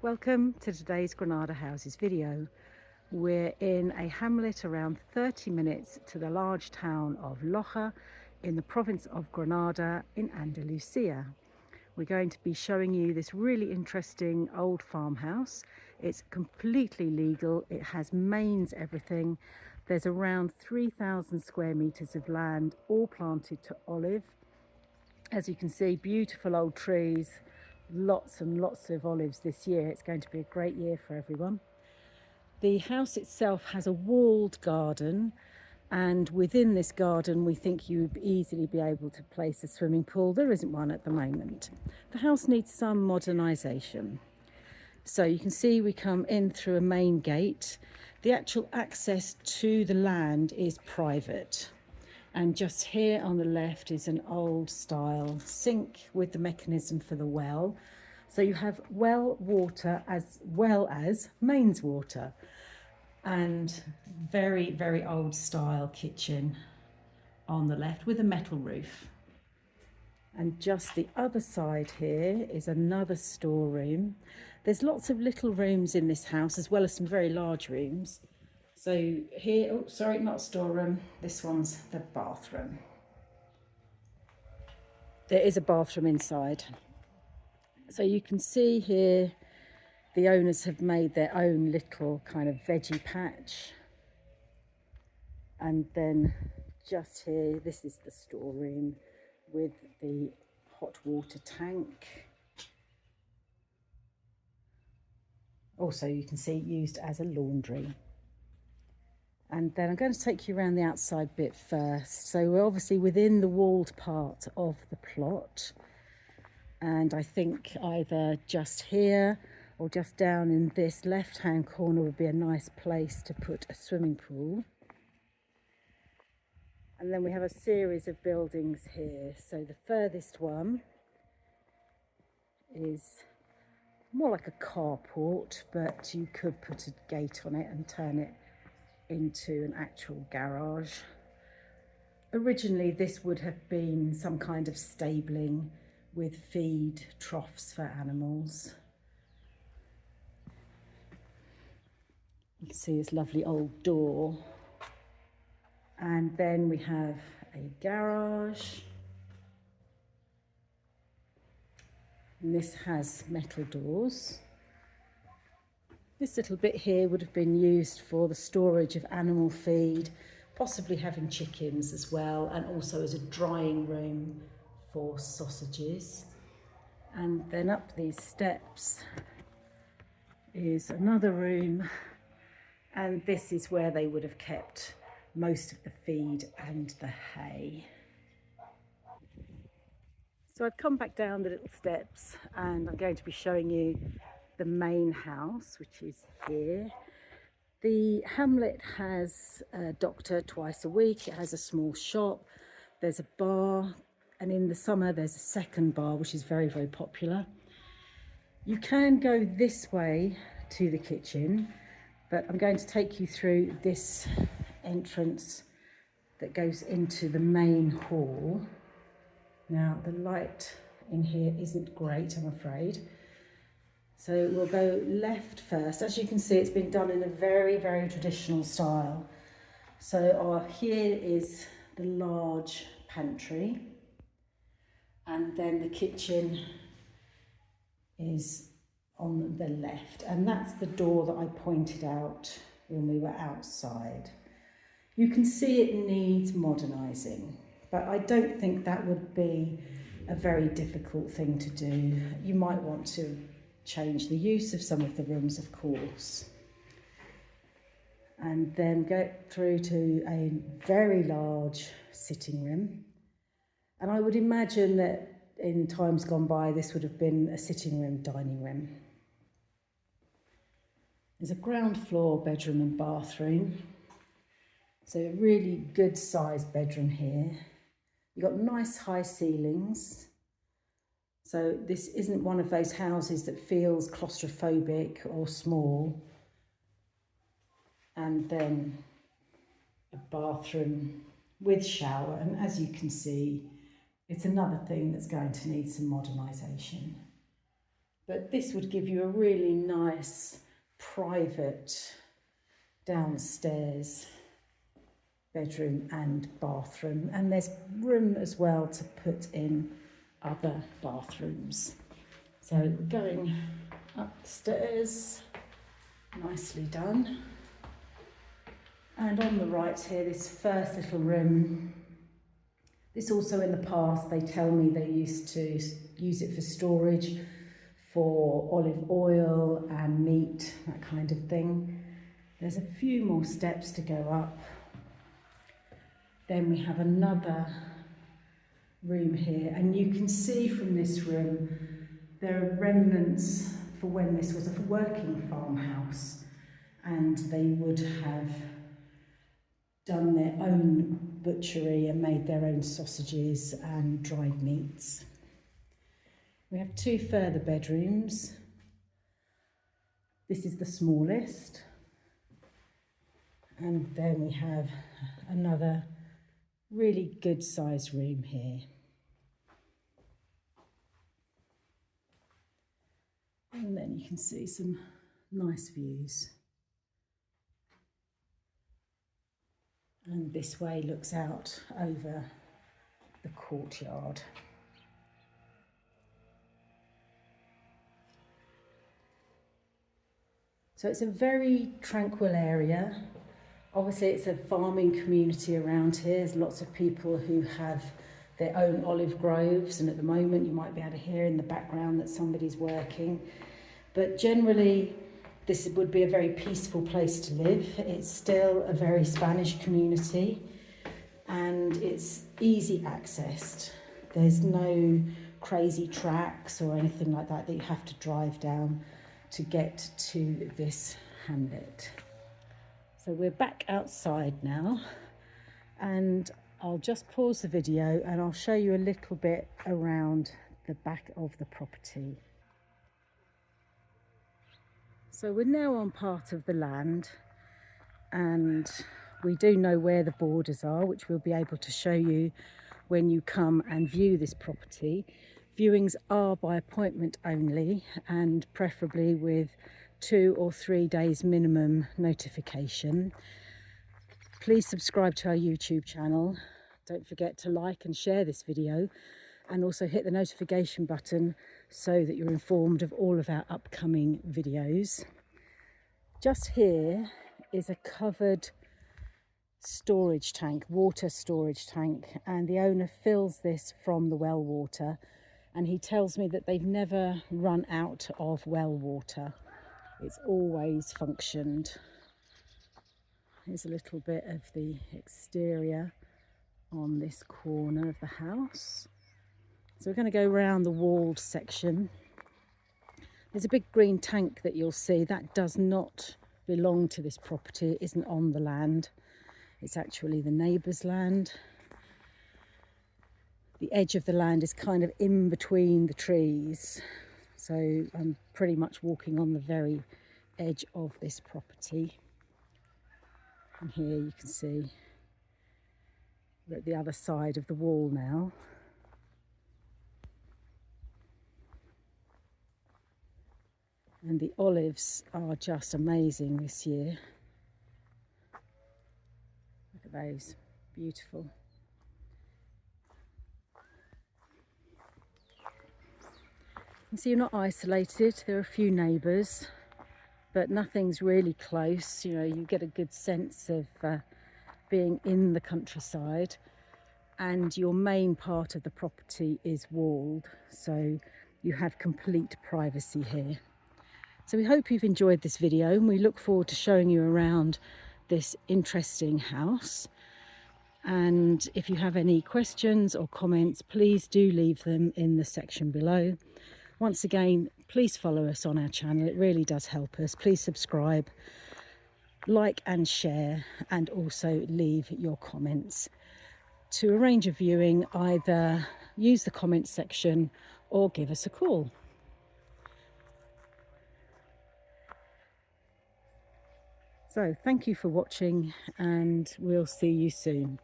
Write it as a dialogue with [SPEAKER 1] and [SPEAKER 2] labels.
[SPEAKER 1] Welcome to today's Granada Houses video. We're in a hamlet around 30 minutes to the large town of Loja in the province of Granada in Andalusia. We're going to be showing you this really interesting old farmhouse. It's completely legal, it has mains, everything. There's around 3,000 square meters of land, all planted to olive. As you can see, beautiful old trees, lots and lots of olives this year. It's going to be a great year for everyone. The house itself has a walled garden, and within this garden we think you would easily be able to place a swimming pool. There isn't one at the moment. The house needs some modernisation. So you can see we come in through a main gate. The actual access to the land is private. And just here on the left is an old style sink with the mechanism for the well. So you have well water as well as mains water, and very, very old style kitchen on the left with a metal roof. And just the other side here is another storeroom. There's lots of little rooms in this house as well as some very large rooms. So here, oh sorry, not storeroom, this one's the bathroom. There is a bathroom inside. So you can see here the owners have made their own little kind of veggie patch. And then just here, this is the storeroom with the hot water tank. Also you can see used as a laundry. And then I'm going to take you around the outside bit first. So we're obviously within the walled part of the plot. And I think either just here or just down in this left-hand corner would be a nice place to put a swimming pool. And then we have a series of buildings here. So the furthest one is more like a carport, but you could put a gate on it and turn it into an actual garage. Originally this would have been some kind of stabling with feed troughs for animals. You can see this lovely old door, and then we have a garage, and this has metal doors. This little bit here would have been used for the storage of animal feed, possibly having chickens as well, and also as a drying room for sausages. And then up these steps is another room, and this is where they would have kept most of the feed and the hay. So I've come back down the little steps and I'm going to be showing you the main house, which is here. The hamlet has a doctor twice a week. It has a small shop, there's a bar, and in the summer there's a second bar which is very, very popular. You can go this way to the kitchen, but I'm going to take you through this entrance that goes into the main hall. Now the light in here isn't great, I'm afraid. So we'll go left first. As you can see, it's been done in a very, very traditional style. So here is the large pantry, and then the kitchen is on the left, and that's the door that I pointed out when we were outside. You can see it needs modernising, but I don't think that would be a very difficult thing to do. You might want to change the use of some of the rooms, of course, and then go through to a very large sitting room. And I would imagine that in times gone by this would have been a sitting room, dining room. There's a ground floor bedroom and bathroom, so a really good sized bedroom here. You've got nice high ceilings. So this isn't one of those houses that feels claustrophobic or small. And then a bathroom with shower, and as you can see, it's another thing that's going to need some modernisation. But this would give you a really nice private downstairs bedroom and bathroom, and there's room as well to put in other bathrooms. So going upstairs, nicely done. And on the right here, this first little room. This also in the past, they tell me they used to use it for storage for olive oil and meat, that kind of thing. There's a few more steps to go up. Then we have another room here, and you can see from this room there are remnants for when this was a working farmhouse, and they would have done their own butchery and made their own sausages and dried meats. We have two further bedrooms. This is the smallest, and then we have another really good sized room here. And then you can see some nice views. And this way looks out over the courtyard. So it's a very tranquil area. Obviously it's a farming community around here. There's lots of people who have their own olive groves, and at the moment you might be able to hear in the background that somebody's working. But generally this would be a very peaceful place to live. It's still a very Spanish community and it's easy accessed. There's no crazy tracks or anything like that you have to drive down to get to this hamlet. So we're back outside now, and I'll just pause the video and I'll show you a little bit around the back of the property. So we're now on part of the land, and we do know where the borders are, which we'll be able to show you when you come and view this property. Viewings are by appointment only, and preferably with 2 or 3 days minimum notification. Please subscribe to our YouTube channel. Don't forget to like and share this video, and also hit the notification button so that you're informed of all of our upcoming videos. Just here is a covered storage tank, water storage tank, and the owner fills this from the well water, and he tells me that they've never run out of well water. It's always functioned. Here's a little bit of the exterior on this corner of the house. So we're going to go around the walled section. There's a big green tank that you'll see. That does not belong to this property. It isn't on the land. It's actually the neighbour's land. The edge of the land is kind of in between the trees. So I'm pretty much walking on the very edge of this property. And here you can see we're at the other side of the wall now. And the olives are just amazing this year. Look at those, beautiful. You see, you're not isolated. There are a few neighbours, but nothing's really close. You know, you get a good sense of being in the countryside, and your main part of the property is walled, so you have complete privacy here. So we hope you've enjoyed this video, and we look forward to showing you around this interesting house. And if you have any questions or comments, please do leave them in the section below. Once again, please follow us on our channel. It really does help us. Please subscribe, like and share, and also leave your comments. To arrange a viewing, either use the comments section or give us a call. So thank you for watching, and we'll see you soon.